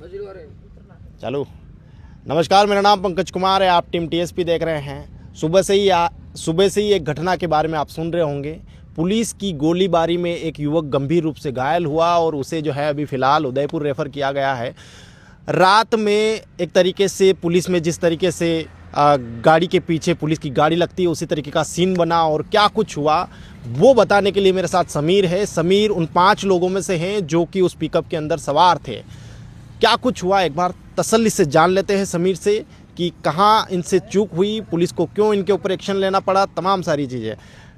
चालू। नमस्कार, मेरा नाम पंकज कुमार है। आप टीम टीएसपी देख रहे हैं। सुबह से ही एक घटना के बारे में आप सुन रहे होंगे। पुलिस की गोलीबारी में एक युवक गंभीर रूप से घायल हुआ और उसे जो है अभी फ़िलहाल उदयपुर रेफ़र किया गया है। रात में एक तरीके से पुलिस में जिस तरीके से गाड़ी के पीछे पुलिस की गाड़ी लगती है उसी तरीके का सीन बना और क्या कुछ हुआ वो बताने के लिए मेरे साथ समीर है। समीर उन 5 लोगों में से हैं जो कि उस पिकअप के अंदर सवार थे। क्या कुछ हुआ एक बार तसल्ली से जान लेते हैं समीर से कि कहाँ इनसे चूक हुई, पुलिस को क्यों इनके ऊपर एक्शन लेना पड़ा, तमाम सारी चीज़ें।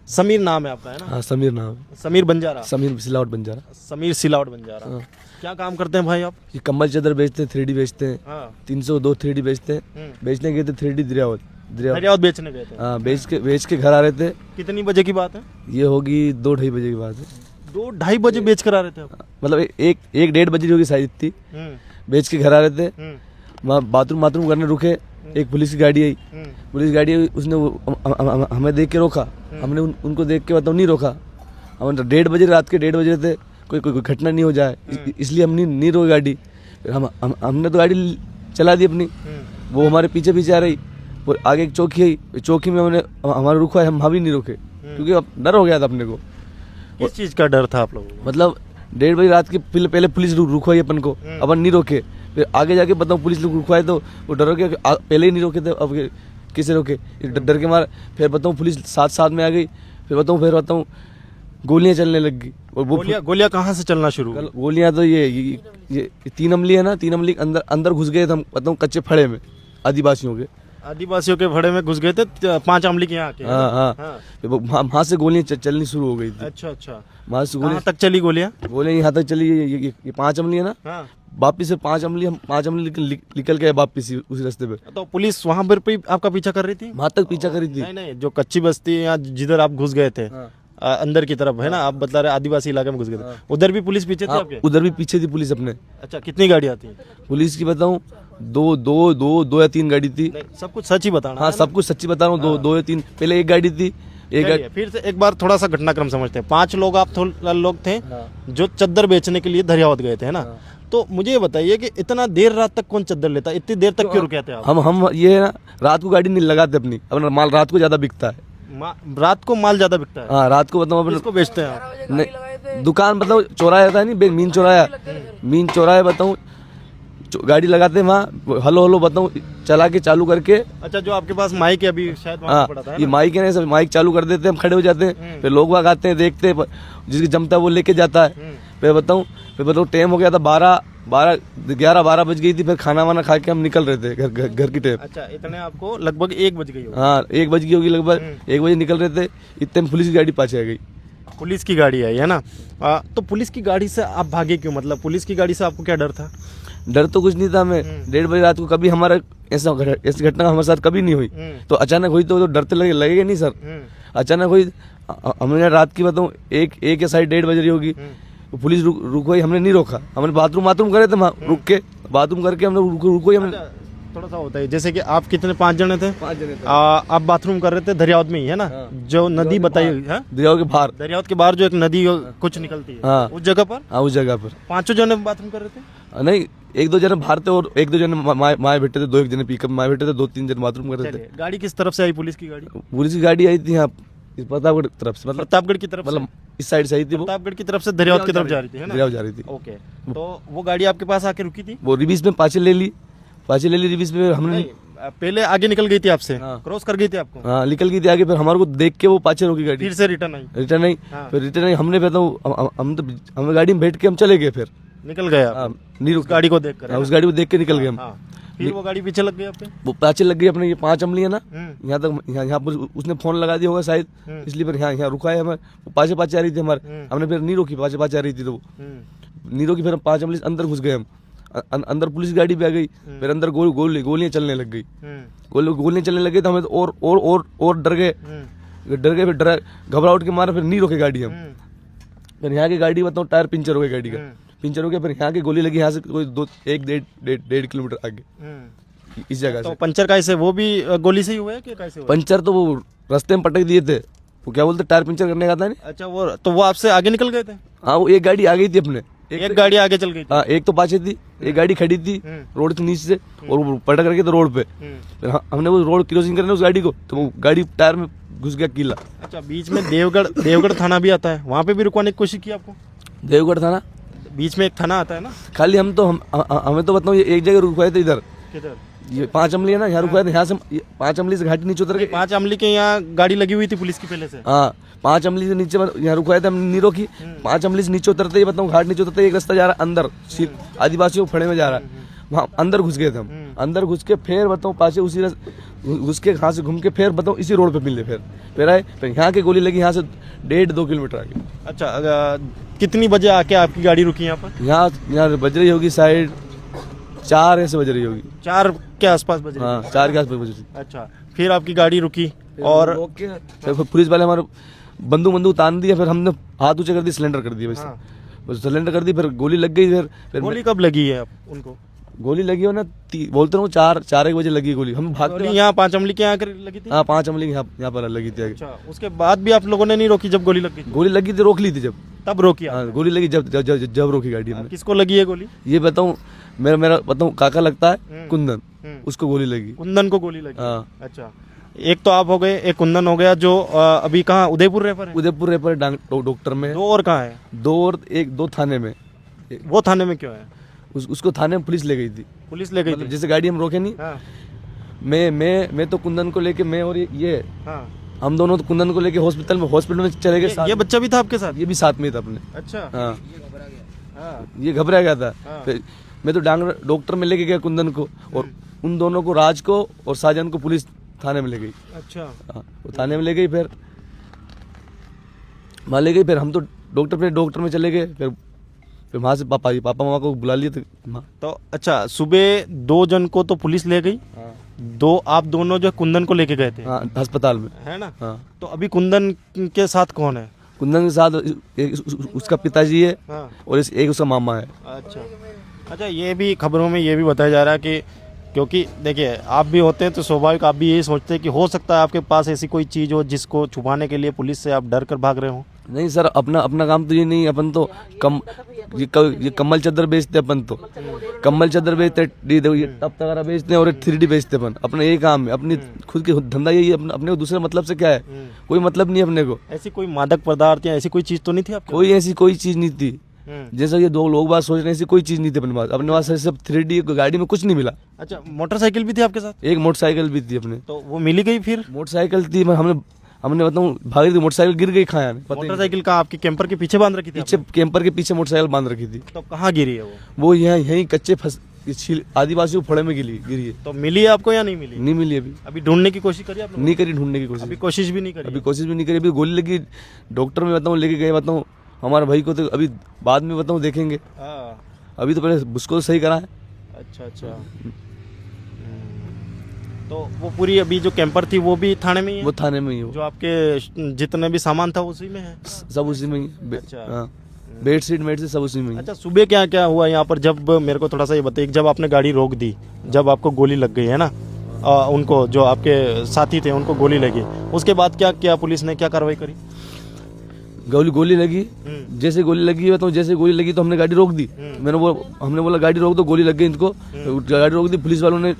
समीर नाम है आपका, है ना? हाँ, समीर नाम है। समीर बंजारा। समीर सिलावट बंजारा। समीर सिलावट बंजारा। हाँ। क्या काम करते हैं भाई आप? ये कम्बल चादर बेचते हैं, 3D बेचते हैं। हाँ। 302 3D बेचते हैं। बेचने गए थे 3D दरियावत बेचने गए थे। हाँ, बेच के घर आ रहे थे। कितनी बजे की बात है? ये होगी 2-2:30 बजे की बात है। 2-2:30 बजे बेच कर आ रहे थे आप? मतलब 1-1:30 बजे होगी शायद इतनी। बेच के घर आ रहे थे। वहाँ बाथरूम करने रुके। एक पुलिस की गाड़ी आई। उसने हमें देख के रोका। हमने उनको देख के बताओ नहीं रोका। हम 1:30 बजे, रात के 1:30 बजे थे, कोई घटना नहीं हो जाए इसलिए हम नहीं रोके गाड़ी। फिर हमने तो गाड़ी चला दी अपनी। वो हमारे पीछे आ रही और आगे एक चौकी आई। चौकी में हमने हमारा रुका है, हम भी नहीं रोके क्योंकि अब डर हो गया था अपने को। किस चीज़ का डर था आप लोगों को? मतलब 1:30 बजे रात के पहले पुलिस रुकवाई अपन को, अपन नहीं रोके। फिर आगे जाके बताऊँ पुलिस लोग रुकवाए तो वो डर के पहले ही नहीं रोके थे, अब किसे रोके डर के मारे। फिर बताऊँ पुलिस साथ में आ गई। फिर बताऊँ गोलियां चलने लग गई। और वो गोलियां कहाँ से चलना शुरू हुई? गोलियां तो ये 3 अमली है ना, 3 अमली अंदर घुस गए थे हम, बताऊँ कच्चे फड़े में आदिवासियों के फड़े में घुस गए थे 5 अमली के यहाँ के। हाँ। वहाँ से गोलियां चलनी शुरू हो गई थी। अच्छा। वहाँ से गोलियां तक चली? गोलियां यहाँ तक चली। ये 5 अमली है ना। वापिस से 5 अमली निकल गए वापिस उसी रास्ते पे। तो पुलिस वहाँ पर भी आपका पीछा कर रही थी? वहाँ तक पीछा करी थी। नहीं, जो कच्ची बस्ती है जिधर आप घुस गए थे, अंदर की तरफ है ना, आप बता रहे आदिवासी इलाके में घुस गए थे, उधर भी पुलिस पीछे थी आपके? उधर भी पीछे थी पुलिस अपने। अच्छा, कितनी गाड़ियाँ थी पुलिस की बताऊँ? 2 या 3 गाड़ी थी। सब कुछ सच ही बताना। हाँ, सब कुछ सच्ची बता रहा हूँ। 2 या 3 पहले एक गाड़ी थी। फिर से एक बार थोड़ा सा घटनाक्रम समझते हैं। 5 लोग आप लोग थे जो चद्दर बेचने के लिए दरियावत गए थे, है ना? तो मुझे ये बताइए कि इतना देर रात तक कौन चद्दर लेता? इतनी देर तक क्यों रुके थे आप? हम ये ना रात को गाड़ी नहीं लगाते अपना माल रात को ज्यादा बिकता है। रात को माल ज्यादा बिकता है? हाँ, रात को बताऊँ किसको बेचते हैं आप? नहीं, दुकान मतलब चौराहा था नहीं, मीन चौराहा बताऊँ, गाड़ी लगाते हैं वहाँ। हलो बताऊँ चला के चालू करके। अच्छा, जो आपके पास माइक है अभी शायद वहाँ पड़ा था, ये माइक है ना, सब माइक चालू कर देते हैं, हम खड़े हो जाते हैं। फिर लोग वहाँ आते हैं, देखते हैं, जिसकी जमता है वो लेके जाता है। फिर बताऊँ टाइम हो गया था 11-12 बज गई थी। फिर खाना वाना खा के हम निकल रहे थे घर की टाइम। अच्छा, इतने आपको लगभग 1 बज गई होगी? हाँ, 1 बज गई होगी लगभग। 1 बजे निकल रहे थे, इतने में पुलिस की गाड़ी पाछे आ गई। पुलिस की गाड़ी आई है ना? तो पुलिस की गाड़ी से आप भागे क्यों? मतलब पुलिस की गाड़ी से आपको क्या डर था? डर तो कुछ नहीं था हमें। 1:30 बजे रात को कभी हमारा ऐसी घटना हमारे साथ कभी नहीं हुई। तो अचानक हुई तो डर तो लगेगा नहीं सर। अचानक हुई। हमने रात की बताऊँ 1 या 1:30 बज रही होगी। पुलिस रुक गई, हमने नहीं रोका। हमने बाथरूम करे थे वहाँ, रुक के बाथरूम करके हमने रुक गई। हमने थोड़ा सा होता है जैसे कि आप कितने 5 जने थे? 5 जने थे। आप बाथरूम कर रहे थे दरियावत में ही, है ना? जो नदी बताई है दरियावत के बाहर जो एक नदी कुछ निकलती है, उस जगह पर? हाँ, उस जगह पर 5 जने बाथरूम कर रहे थे? नहीं, 1-2 जने बाहर थे और 1-2 जने माए बैठे थे। 2-1 जने पिकअप माए बैठे थे, 2-3 जने बाथरूम कर रहे थे। गाड़ी किस तरफ से आई पुलिस की गाड़ी? पुलिस की गाड़ी आई थी यहाँ प्रतापगढ़ तरफ से। मतलब प्रतापगढ़ की तरफ, मतलब इस साइड से आई थी। वो प्रतापगढ़ की तरफ से दरियावत की तरफ जा रही थी, है ना? दरियावत जा रही थी। ओके, तो वो गाड़ी आपके पास आके रुकी थी? वो रिवीज में पाछे ले ली रिवीज में। हमने पहले आगे निकल गई थी आपसे? क्रॉस कर गई थी आपको? हाँ, निकल गई थी आगे। फिर हमारे को देख के वो पाछे रोकी गाड़ी। फिर से रिटर्न आई? फिर रिटर्न आई। हमने हम गाड़ी में बैठ के हम चले गए। फिर निकल गए नहीं, उस गाड़ी को देख कर? उस गाड़ी को देख के निकल गए हम। फिर वो गाड़ी पीछे लग गई आपके? वो पाछे लग गई अपने। ये 5 अमली है ना, यहाँ पर उसने फोन लगा दिया होगा शायद, इसलिए फिर यहाँ रुका है हमें। पाछे आ रही थी हमारे, हमने फिर नहीं रोकी। पाछे आ रही थी तो नहीं रोकी। फिर हम 5 अमली अंदर घुस गए हम। अंदर पुलिस की गाड़ी भी आ गई। फिर अंदर गोलियां चलने लग गई। गोलियां चलने लग गई तो हमें और डर गए। फिर घबराहट के मारे फिर नहीं रोके गाड़ी हम। फिर यहाँ की गाड़ी बताऊँ टायर पंचर हो गया गाड़ी का। पंचर हो गया। फिर यहाँ की गोली लगी यहाँ से कोई 1-1.5 किलोमीटर आगे इस जगह से। तो पंचर कैसे? वो भी गोली से ही हुआ है कि कैसे हुआ? पंचर तो वो रास्ते में पटक दिए थे। वो क्या बोलते टायर पंचर करने का था नहीं। अच्छा, वो आपसे आगे निकल गए थे? हाँ, वो एक गाड़ी आ गई थी अपने, एक गाड़ी आगे चल गई थी। हाँ, एक तो पाछे थी, एक गाड़ी खड़ी थी रोड के नीचे से और वो पलट करके तो रोड पे। फिर हमने वो रोड क्रॉसिंग करने उस गाड़ी को, तो वो गाड़ी टायर में घुस गया कीला। अच्छा, बीच में देवगढ़ थाना भी आता है, वहाँ पे भी रुकवाने की कोशिश की आपको? देवगढ़ थाना बीच में एक थाना आता है ना? खाली हमें तो बताऊँ, ये एक जगह रुकवाए थे इधर, किधर? ये 5 अमली है ना, यहाँ रुकवाए थे। यहाँ से 5 अमली से घाटी नीचे उतर के 5 अमली के यहाँ गाड़ी लगी हुई थी पुलिस की पहले से? हाँ, 5 अमली से नीचे यहाँ रुकवाए थे, हमने नहीं रोकी। 5 अमली से नीचे उतरते ही बताऊँ, घाट नीचे उतरते ही एक रास्ता जा रहा है अंदर, आदिवासियों के फड़े में जा रहा है, वहाँ अंदर घुस गए थे हम। अंदर घुस के फिर बताऊँ पाछे उसी घुस के यहाँ से घूम के फिर बताऊँ इसी रोड पे मिले, फिर आए, फिर यहाँ की गोली लगी, यहाँ से 1.5-2 किलोमीटर आगे। अच्छा, कितनी बजे आके आपकी गाड़ी रुकी यहाँ पर? यहाँ बज रही होगी शायद 4 ऐसे बज रही होगी, 4 के आसपास बज रही? हाँ 4 के आसपास बज रही। अच्छा, फिर आपकी गाड़ी रुकी और फिर पुलिस वाले हमारे बंदूक तान दिया, फिर हमने हाथ ऊंचे कर दिया, सिलेंडर कर दिया वैसे। बस सिलेंडर कर दी, फिर गोली लग गई। फिर गोली कब लगी है उनको? गोली लगी हो ना, बोलते रहो 4-1 बजे लगी गोली। हम भागते यहाँ 5 अमली के यहाँ लगी थी? हाँ, 5 अमली यहाँ पर लगी थी आगे। अच्छा, उसके बाद भी आप लोगों ने नहीं रोकी जब गोली लगी थी? गोली लगी थी, रोक ली थी जब, तब रोकी आप? हाँ, गोली लगी जब रोकी गाड़ी हमने। किसको लगी है गोली? ये बताऊँ, मेरा बताऊँ काका लगता है कुंदन, उसको गोली लगी। कुंदन को गोली लगी? हाँ। अच्छा, एक तो आप हो गए, एक कुंदन हो गया जो अभी कहाँ, उदयपुर रेफर है? उदयपुर रेफर डॉक्टर में। 2 और कहाँ है? 2 थाने में। वो थाने में क्यों है? उसको थाने में पुलिस ले गई थी। पुलिस ले गई थी? जैसे गाड़ी हम रोके नहीं, हाँ। मैं तो कुंदन को लेके, मैं और ये हाँ। हम दोनों तो कुंदन को लेके हॉस्पिटल में चले गए साथ। ये बच्चा भी था आपके साथ? ये भी साथ में था अपने। अच्छा। हाँ, हाँ। ये घबरा गया था। हाँ। फिर मैं तो डॉक्टर में लेके गया कुंदन को, और उन दोनों को, राज को और साजन को, पुलिस थाने में ले गई। अच्छा। हाँ, वो थाने में ले गई, फिर वहाँ ले गई, फिर हम तो डॉक्टर में चले गए। फिर वहाँ से पापा मामा को बुला लिए थे। तो अच्छा, सुबह 2 जन को तो पुलिस ले गई, 2 आप दोनों जो कुंदन को लेके गए थे? हाँ, अस्पताल में, है ना? हाँ। तो अभी कुंदन के साथ कौन है? कुंदन के साथ उसका पिताजी है, हाँ। और एक उसका मामा है। अच्छा, ये भी खबरों में ये भी बताया जा रहा है कि, क्योंकि देखिए आप भी होते हैं तो स्वाभाविक आप भी यही सोचते हैं कि हो सकता है आपके पास ऐसी कोई चीज़ हो जिसको छुपाने के लिए पुलिस से आप डर कर भाग रहे हो। नहीं सर, अपना काम तो ये नहीं, अपन तो ये कम्बल चादर बेचते, अपन तो कम्बल चादर बेचते, ये टप वगैरह बेचते हैं, और 3D बेचते अपन। अपना यही काम है, अपनी खुद की धंधा यही है। अपने को दूसरे मतलब से क्या है, कोई मतलब नहीं है अपने को। ऐसी कोई मादक पदार्थ या ऐसी कोई चीज़ तो नहीं थी आपके? कोई ऐसी कोई चीज़ नहीं थी, जैसा ये 2 लोग बात सोच रहे हैं, ऐसी कोई चीज़ नहीं थी अपने पास। सब 3D गाड़ी में कुछ नहीं मिला। अच्छा, मोटरसाइकिल भी थी आपके साथ? एक मोटरसाइकिल भी थी अपने। तो वो मिली गई? फिर मोटरसाइकिल थी, हमने बताऊँ भाग रही थी, मोटरसाइकिल गिर गई, खाया नहीं। मोटरसाइकिल का आपके कैंपर के पीछे बांध रखी थी? पीछे कैंपर के पीछे मोटरसाइकिल बांध रखी थी। तो कहाँ गिरी है वो यहीं कच्चे आदिवासियों फोड़े में गिरी है। तो मिली है आपको या नहीं मिली? नहीं मिली अभी ढूंढने की कोशिश करी आपने? नहीं करी, ढूंढने की कोशिश। अभी कोशिश भी नहीं करी? अभी कोशिश भी नहीं करी। अभी गोली लगी, डॉक्टर में बताऊँ लेके गए, बताऊँ हमारे भाई को, तो अभी बाद में बताऊँ देखेंगे। अभी तो पहले उसको सही करा है। अच्छा। तो वो पूरी अभी जो कैंपर थी वो भी थाने में ही है? वो थाने में ही है। जो आपके जितने भी सामान था उसी में है? सब उसी में ही। अच्छा। हाँ, बेडशीट से सब उसी में ही। अच्छा, सुबह क्या क्या हुआ यहाँ पर? जब मेरे को थोड़ा सा ये बताइए, जब आपने गाड़ी रोक दी, जब आपको गोली लग गई है ना, उनको जो आपके साथी थे उनको गोली लगी, उसके बाद क्या किया पुलिस ने, क्या कार्रवाई करी? गोली लगी, जैसे गोली लगी तो हमने गाड़ी रोक दी। हमने बोला गाड़ी रोक दो, गोली लग गई इनको, गाड़ी रोक दी। पुलिस वालों ने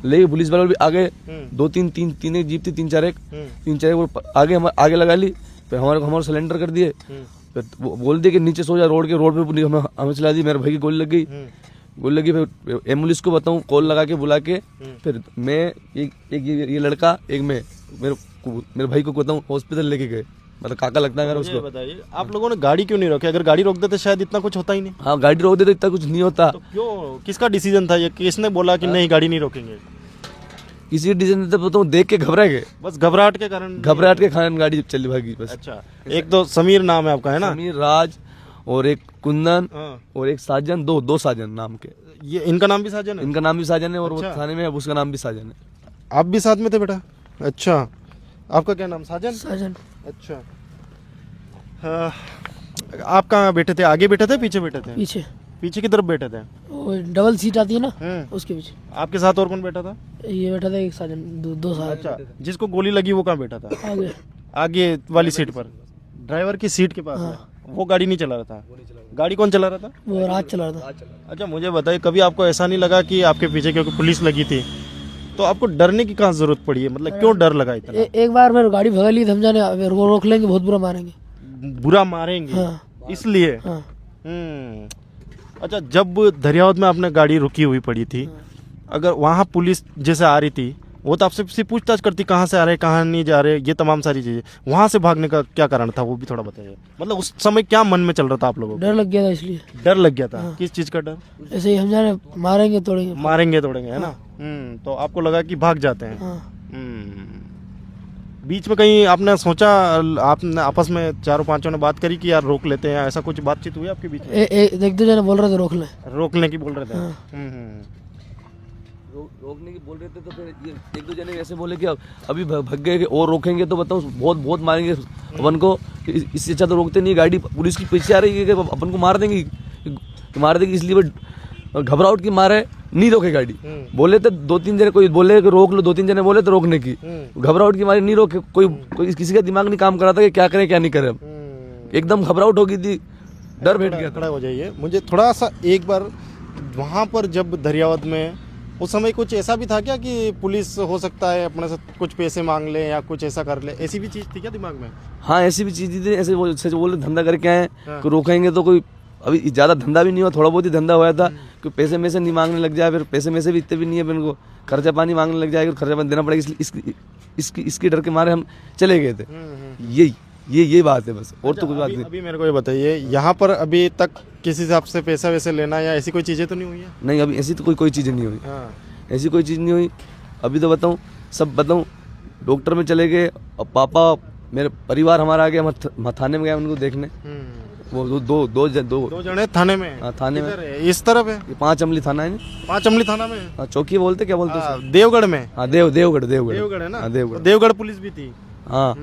ले, पुलिस वालों भी आगे 2-3 एक जीप थी, 3-4 वो आगे लगा ली। फिर हमारे सिलेंडर कर दिए, फिर वो बोल दिए कि नीचे सो जा, रोड पे हमें चला दी। मेरे भाई की गोली लग गई। फिर एम्बुलेंस को बताऊँ कॉल लगा के बुला के, फिर मैं एक ये लड़का, एक मैं मेरे भाई को बताऊँ हॉस्पिटल लेके गए। मतलब काका लगता है मेरा उसको। बताइए, आप लोगों ने गाड़ी क्यों नहीं रोकी? अगर गाड़ी रोक देते शायद इतना कुछ होता ही नहीं। हाँ, गाड़ी रोक देते इतना कुछ नहीं होता। तो क्यों, किसका डिसीजन था ये? किसने बोला कि नहीं गाड़ी नहीं रोकेंगे? किसी डिसीजन से बताऊँ, देख के घबरा गए, बस घबराहट के कारण गाड़ी चली भागी बस। अच्छा, एक तो समीर नाम है आपका, है ना? समीर, राज, और एक कुंदन, हाँ। और एक साजन, दो साजन नाम के। ये इनका नाम भी साजन है? इनका नाम भी साजन है, और अच्छा। वो थाने में है, उसका नाम भी साजन है। आप भी साथ में थे बेटा? अच्छा, आपका क्या नाम? साजन। अच्छा, आप कहाँ बैठे थे? आगे बैठे थे, पीछे बैठे थे? पीछे की तरफ बैठे थे। वो डबल सीट आती है ना, उसके पीछे। आपके साथ और कौन बैठा था? ये बैठा था एक साजन, 2 साल। अच्छा, जिसको गोली लगी वो कहाँ बैठा था? आगे आगे वाली सीट पर, ड्राइवर की सीट के पास? हाँ। वो गाड़ी नहीं चला रहा था? गाड़ी कौन चला रहा था? वो रात चला रहा था। अच्छा मुझे बताइए, कभी आपको ऐसा नहीं लगा कि आपके पीछे क्योंकि पुलिस लगी थी तो आपको डरने की कहाँ जरूरत पड़ी है? मतलब क्यों डर लगा इतना? एक बार मेरे गाड़ी भगा ली, हम जाने मेरे को रोक लेंगे, बहुत बुरा मारेंगे। बुरा मारेंगे हाँ इसलिए? हाँ। अच्छा, जब दरियावद में आपने गाड़ी रुकी हुई पड़ी थी, अगर वहाँ पुलिस जैसे आ रही थी वो तो आपसे सिर्फ पूछताछ करती कहाँ से आ रहे कहाँ नहीं जा रहे, ये तमाम सारी चीजें। वहाँ से भागने का क्या कारण था वो भी थोड़ा बताइए। मतलब उस समय क्या मन में चल रहा था आप लोगों को? डर लग गया था इसलिए। डर लग गया था? किस चीज का डर? ऐसे ही हम जाने मारेंगे तोड़ेंगे। मारेंगे तोड़ेंगे, है ना? तो आपको लगा कि भाग जाते हैं। हाँ। बीच में कहीं आपने सोचा, आपने आपस में चारों पांचों ने बात करी कि यार रोक लेते हैं, ऐसा कुछ बातचीत हुई आपके बीच में? एक दो जने बोल रहे थे रोक लें। रोकने की बोल रहे थे? हाँ। रोकने की बोल रहे थे तो फिर ये एक दो जने ऐसे बोले कि अभी भग गए कि और रोकेंगे तो बताओ बहुत बहुत मारेंगे अपन को, इससे अच्छा तो रोकते नहीं। गाड़ी पुलिस की पीछे आ रही है कि अपन को मार देंगी, इसलिए वो घबराहट की मारे नहीं रोके गाड़ी। बोले तो दो तीन जने कोई बोले कि रोक लो, दो तीन जने बोले तो रोकने की, घबराहट की मारे नहीं रोके। कोई किसी का दिमाग नहीं काम कर रहा था कि क्या करे क्या नहीं करे। एकदम घबराहट हो गई थी, डर बैठ गया। खड़ा हो जाइए, मुझे थोड़ा सा एक बार वहाँ पर जब दरियावद में उस समय कुछ ऐसा भी था क्या कि पुलिस हो सकता है अपने से कुछ पैसे मांग ले या कुछ ऐसा कर ले, ऐसी भी चीज थी क्या दिमाग में? हाँ ऐसी भी चीज थी, ऐसे बोले धंधा करके आए कि रोकेंगे तो कोई, अभी ज्यादा धंधा भी नहीं हुआ, थोड़ा बहुत ही धंधा हुआ था कि पैसे में से नहीं मांगने लग जाए, फिर पैसे में से भी इतने भी नहीं है, फिर इनको खर्चा पानी मांगने लग जाएगा, खर्चा पानी देना पड़ेगा, इसलिए इसकी डर के मारे हम चले गए थे। ये बात है बस, और तो कुछ बात नहीं। अभी मेरे को ये बताइए, यहाँ पर अभी तक किसी से आपसे पैसा वैसे लेना या ऐसी कोई चीजें तो नहीं हुई है? नहीं अभी ऐसी तो कोई चीज़ नहीं हुई। ऐसी कोई चीज़ नहीं हुई। अभी तो बताऊँ डॉक्टर में चले गए, और पापा मेरे परिवार हमारा आ गया, हम थाने में गए उनको देखने। वो दो जने थाने में? हाँ थाने में। इस तरफ है? ये 5 अमली थाना है। 5 अमली थाना में? हाँ चौकी बोलते, क्या बोलते हैं? देवगढ़ में? हाँ देवगढ़ है ना? हाँ देवगढ़। देवगढ़ पुलिस भी थी? हाँ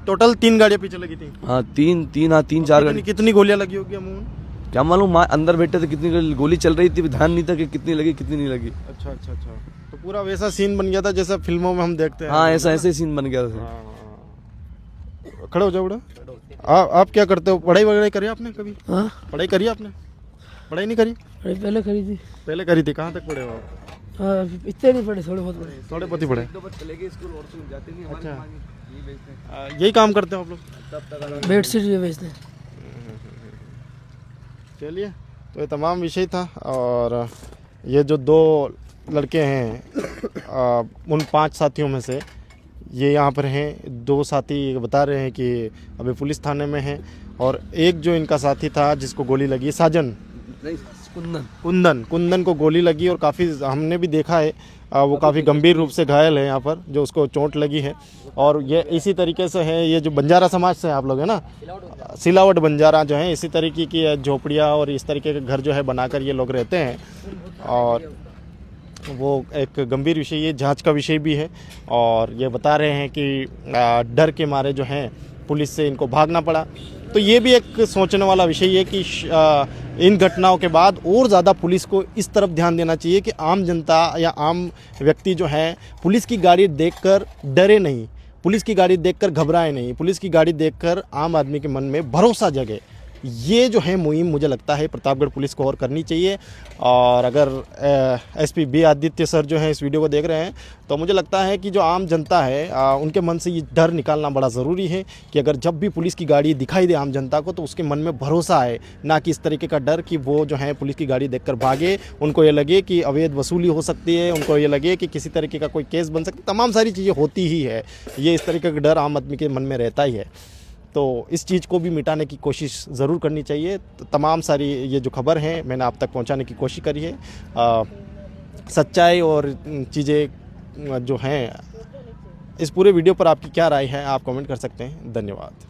टोटल 3 गाड़ियाँ पीछे लगी थी? हाँ तीन चार गाड़ी। कितनी गोलियां लगी होगी अमूमन? क्या मालूम, अंदर बैठे थे कितनी गोली चल रही थी, ध्यान नहीं था कि कितनी लगी कितनी नहीं लगी। अच्छा, तो पूरा वैसा सीन बन गया था जैसा फिल्मों में हम देखते हैं? हाँ ऐसे सीन बन गया था। खड़े हो जाओ बड़ा। आप क्या करते हो? पढ़ाई वगैरह करी आपने कभी? हाँ पढ़ाई करी आपने? पढ़ाई नहीं करी? पहले करी थी। पहले करी थी? कहाँ तक पढ़े हो आप? हाँ इतने नहीं पढ़े, थोड़े बहुत पढ़े। थोड़े बहुत ही पढ़े? अच्छा यही काम करते हो आप लोग? बेडशीट भी बेचते हैं। चलिए, तो ये तमाम विषय था। और ये जो 2 लड़के हैं उन 5 साथियों में से ये यहाँ पर हैं। 2 साथी बता रहे हैं कि अभी पुलिस थाने में हैं, और एक जो इनका साथी था जिसको गोली लगी, साजन कुंदन को गोली लगी, और काफ़ी हमने भी देखा है वो काफ़ी गंभीर रूप से घायल है यहाँ पर, जो उसको चोट लगी है। और ये इसी तरीके से है, ये जो बंजारा समाज से आप लोग हैं ना, सिलावट बंजारा जो है, इसी तरीके की झोपड़ियाँ और इस तरीके के घर जो है बनाकर ये लोग रहते हैं। और वो एक गंभीर विषय, ये जांच का विषय भी है। और ये बता रहे हैं कि डर के मारे जो हैं पुलिस से इनको भागना पड़ा। तो ये भी एक सोचने वाला विषय है कि इन घटनाओं के बाद और ज़्यादा पुलिस को इस तरफ ध्यान देना चाहिए कि आम जनता या आम व्यक्ति जो है पुलिस की गाड़ी देखकर डरे नहीं, पुलिस की गाड़ी देखकर घबराए नहीं, पुलिस की गाड़ी देखकर आम आदमी के मन में भरोसा जगे। ये जो है मुहिम मुझे लगता है प्रतापगढ़ पुलिस को और करनी चाहिए। और अगर एसपी बी आदित्य सर जो है इस वीडियो को देख रहे हैं तो मुझे लगता है कि जो आम जनता है उनके मन से ये डर निकालना बड़ा ज़रूरी है कि अगर जब भी पुलिस की गाड़ी दिखाई दे आम जनता को तो उसके मन में भरोसा आए, ना कि इस तरीके का डर कि वो जो है पुलिस की गाड़ी देखकर भागे, उनको ये लगे कि अवैध वसूली हो सकती है, उनको ये लगे कि किसी तरीके का कोई केस बन सकती है। तमाम सारी चीज़ें होती ही है, ये इस तरीके का डर आम आदमी के मन में रहता ही है। तो इस चीज़ को भी मिटाने की कोशिश ज़रूर करनी चाहिए। तो तमाम सारी ये जो खबर है मैंने आप तक पहुंचाने की कोशिश करी है। सच्चाई और चीज़ें जो हैं, इस पूरे वीडियो पर आपकी क्या राय है आप कमेंट कर सकते हैं। धन्यवाद।